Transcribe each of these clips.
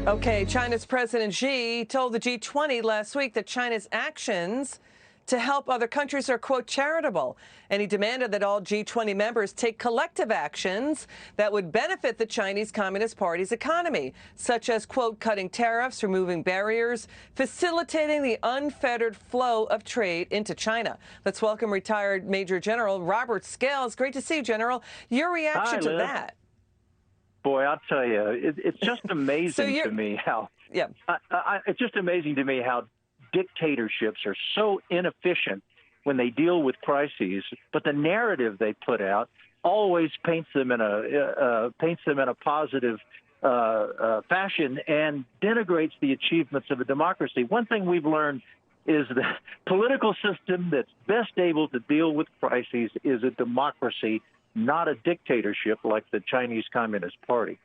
Okay, China's President Xi told the G20 last week that China's actions to help other countries are, quote, charitable. And he demanded that all G20 members take collective actions that would benefit the Chinese Communist Party's economy, such as, quote, cutting tariffs, removing barriers, facilitating the unfettered flow of trade into China. Let's welcome retired Major General Robert Scales. Great to see you, General. Your reaction Hi, to Liz. that? Boy, I'll tell you, it's just amazing you're to me how Yeah. it's just amazing to me how dictatorships are so inefficient when they deal with crises. But the narrative they put out always paints them in a positive fashion and denigrates the achievements of a democracy. One thing we've learned is the political system that's best able to deal with crises is a democracy, not a dictatorship like the Chinese Communist Party.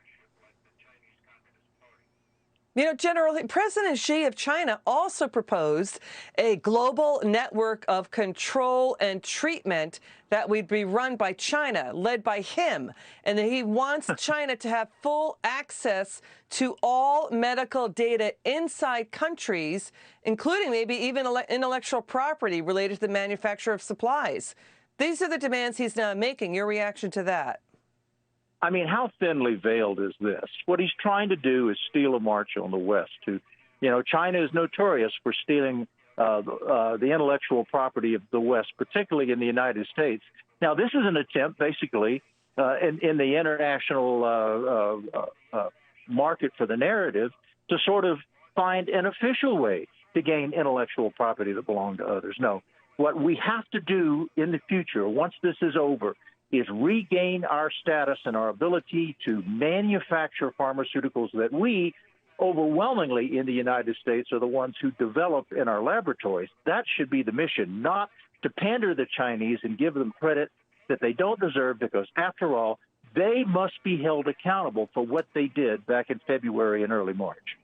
You know, General, President Xi of China also proposed a global network of control and treatment that would be run by China, led by him. And that he wants China to have full access to all medical data inside countries, including maybe even intellectual property related to the manufacture of supplies. These are the demands he's now making. Your reaction to that? I mean, how thinly veiled is this? What he's trying to do is steal a march on the West. China is notorious for stealing the intellectual property of the West, particularly in the United States. Now, this is an attempt, basically, in the international market for the narrative, to sort of find an official way to gain intellectual property that belonged to others. No, what we have to do in the future, once this is over, is regain our status and our ability to manufacture pharmaceuticals that we, overwhelmingly in the United States, are the ones who develop in our laboratories. That should be the mission, not to pander to the Chinese and give them credit that they don't deserve, because, after all, they must be held accountable for what they did back in February and early March.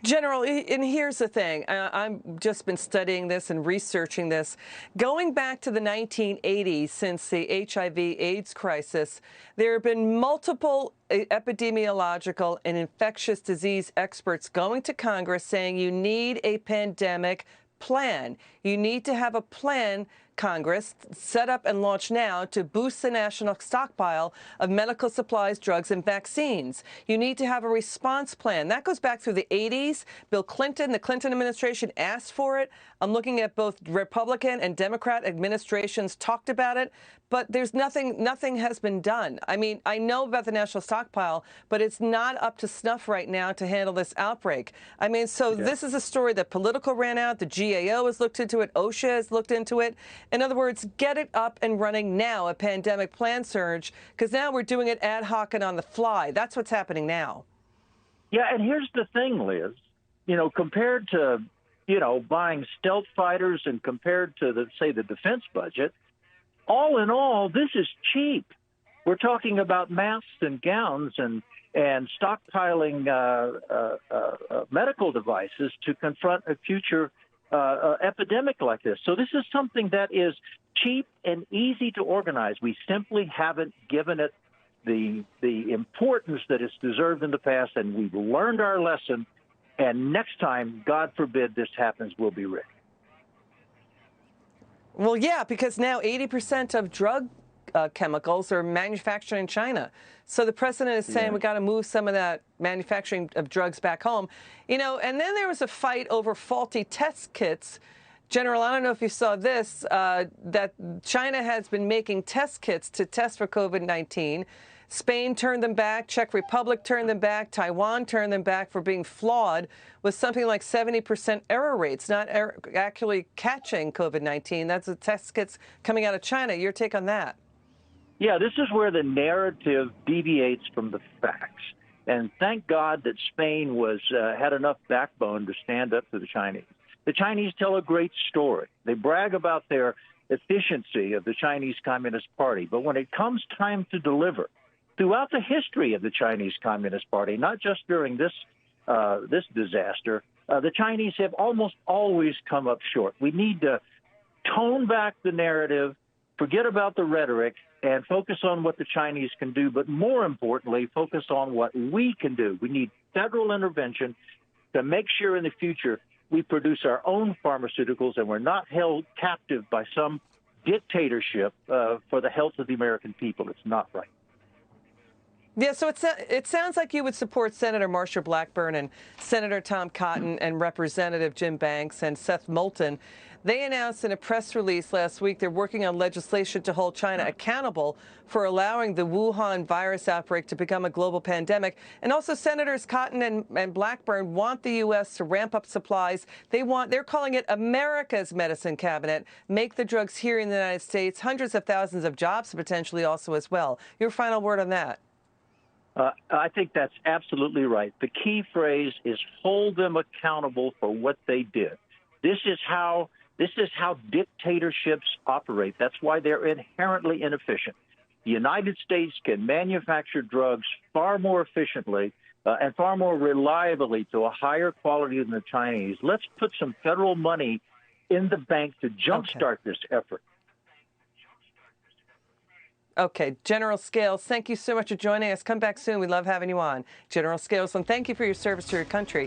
General, and here's the thing. I've just been studying this and researching this. Going back to the 1980s, since the HIV/AIDS crisis, there have been multiple epidemiological and infectious disease experts going to Congress saying you need a pandemic plan. You need to have a plan, Congress, set up and launch now to boost the national stockpile of medical supplies, drugs, and vaccines. You need to have a response plan. That goes back through the 80s. Bill Clinton, the Clinton administration asked for it. I'm looking at both Republican and Democrat administrations talked about it, but there's nothing has been done. I mean, I know about the national stockpile, but it's not up to snuff right now to handle this outbreak. I mean, so This is a story that Politico ran out, the GAO has looked into it, OSHA has looked into it. In other words, get it up and running now, a pandemic plan, surge, because now we're doing it ad hoc and on the fly. That's what's happening now. Yeah, and here's the thing, Liz. Compared to, buying stealth fighters and compared to, the defense budget, all in all, this is cheap. We're talking about masks and gowns and stockpiling medical devices to confront a future epidemic like this. So this is something that is cheap and easy to organize. We simply haven't given it the importance that it's deserved in the past, and we've learned our lesson. And next time, God forbid this happens, we'll be ready. Well, yeah, because now 80% of drug chemicals are manufactured in China. So the president is saying we got to move some of that manufacturing of drugs back home. And then there was a fight over faulty test kits. General, I don't know if you saw this, that China has been making test kits to test for COVID-19. Spain turned them back, Czech Republic turned them back, Taiwan turned them back for being flawed with something like 70% error rates, not actually catching COVID-19. That's the test kits coming out of China. Your take on that? Yeah, this is where the narrative deviates from the facts. And thank God that Spain had enough backbone to stand up to the Chinese. The Chinese tell a great story. They brag about their efficiency of the Chinese Communist Party. But when it comes time to deliver, throughout the history of the Chinese Communist Party, not just during this disaster, the Chinese have almost always come up short. We need to tone back the narrative forget about the rhetoric and focus on what the Chinese can do, but more importantly, focus on what we can do. We need federal intervention to make sure in the future we produce our own pharmaceuticals and we're not held captive by some dictatorship for the health of the American people. It's not right. Yeah, so it sounds like you would support Senator Marsha Blackburn and Senator Tom Cotton and Representative Jim Banks and Seth Moulton. They announced in a press release last week they're working on legislation to hold China accountable for allowing the Wuhan virus outbreak to become a global pandemic. And also Senators Cotton and Blackburn want the U.S. to ramp up supplies. They're calling it America's medicine cabinet, make the drugs here in the United States, hundreds of thousands of jobs potentially also as well. Your final word on that? I think that's absolutely right. The key phrase is hold them accountable for what they did. This is how dictatorships operate. That's why they're inherently inefficient. The United States can manufacture drugs far more efficiently and far more reliably to a higher quality than the Chinese. Let's put some federal money in the bank to jumpstart this effort. Okay, General Scales, thank you so much for joining us. Come back soon. We love having you on. General Scales, and thank you for your service to your country.